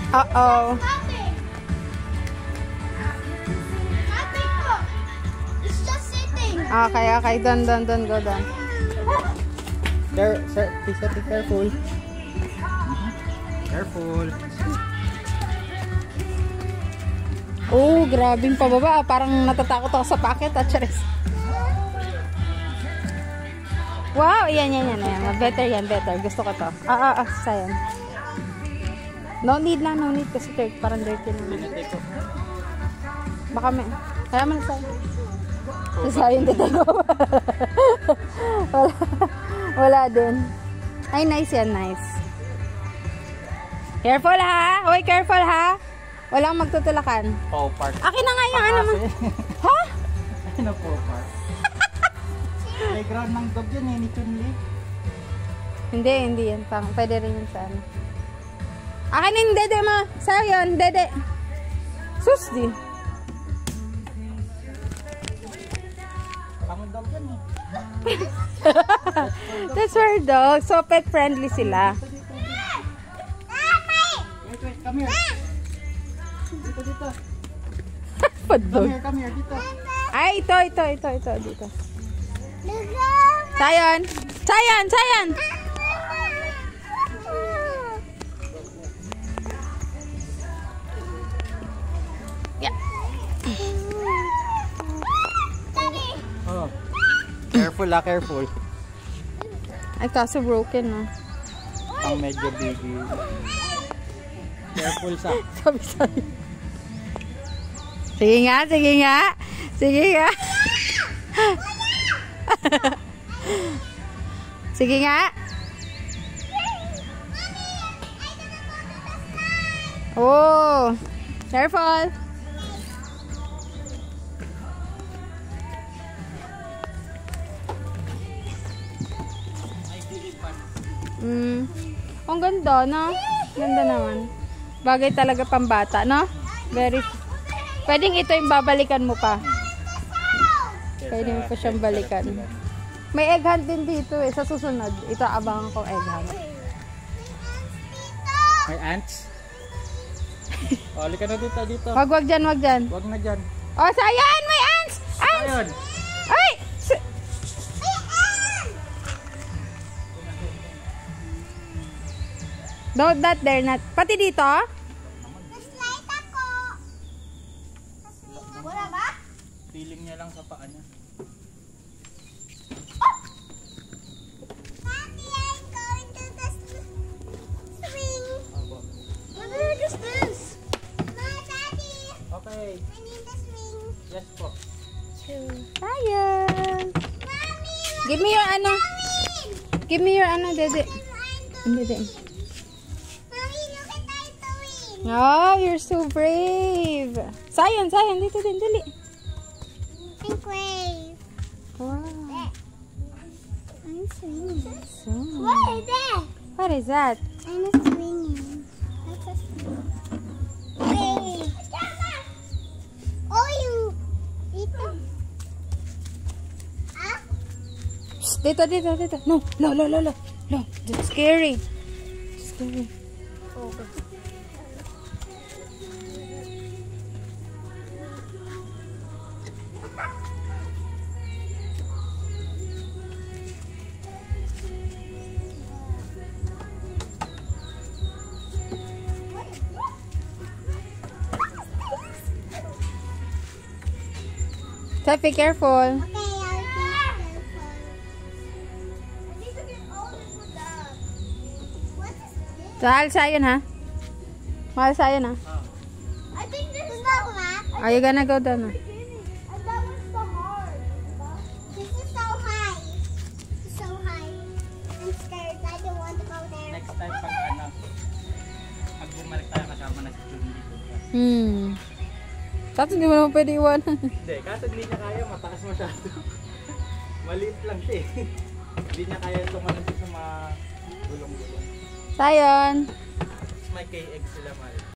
Uh-oh. It's just sitting. Okay. Don't go down. Sir, please be careful. Careful. Oh, grabing pababa. Parang natatakot ako sa packet. Charis. Wow, yan. Better yan. Gusto ko to. Sayan. No need kasi parang dirty na. Baka may... Kaya man sayan. Sayan dito ko. Wala din. Ay, nice yan, nice. Careful ha! Hoy, careful ha! Walang magtutulakan. Paw Park. Akin na nga yung ano mo. Ha? Ano Paw Park? Playground ng dog yan ni Chun-Li. Hindi yan. Pwede rin yun sa ano. Akin yung dede mo. Sa'yo yun, dede. Sus di. Ang dog yan eh. That's for dogs. So pet friendly sila. Wait, come here. Dito. Padog. Come here, dito. Ay, ito. Dito. Sayon. Yeah. Oh. Careful. Ay, kaso broken, no? Ang medyo biggie. Careful sa. Sabi. Sige nga. Sige nga. Oh, careful. Ang ganda, no? Ganda naman. Bagay talaga pambata, no? Pwedeng ito yung babalikan mo pa. Pwede mo pa siyang balikan. May egg hunt din dito eh. Sa susunod, ito abangan kong egg hunt. May ants? Oh, halika na dito. Wag dyan. Wag na dyan. Oh, sayan! May ants! Ayun. Ay! No, that there not. Pati dito? Slide ako. Wala ba? Feeling niya lang sa paa niya. Daddy, I'm going to the swing. What is this? No, Daddy. Okay. I need the swing. Yes po. Sayan! Mommy, Give me your ano. Give me your ano, dede. Dede. Mommy, look at I'm doing. Oh, you're so brave. Sayan, dito din, dali. I'm brave. Wow. I'm swinging. So, What is that? what is that? I'm swinging. That's a swing. Wait. Oh, you. Dito. Ah? Shh, dito. No. It's scary. Okay. So, be careful. Okay, I'll be careful. I need to get all of that. What is this? Mahal sa'yo ha? Mahal sa'yo na. I think this is not hard. Are you gonna go down? And that was so hard. This is so high. It's so high. I'm scared. I don't want to go there. Next time pag bumalik tayo kasama na si Chun-Li. Tapos hindi mo naman pwede iwanan. Hindi, kaso hindi niya kaya, mataas masyado. Maliit lang siya eh. Hindi niya kaya tumalon sa mga gulong-gulong. Sayon! May KX sila, Mari.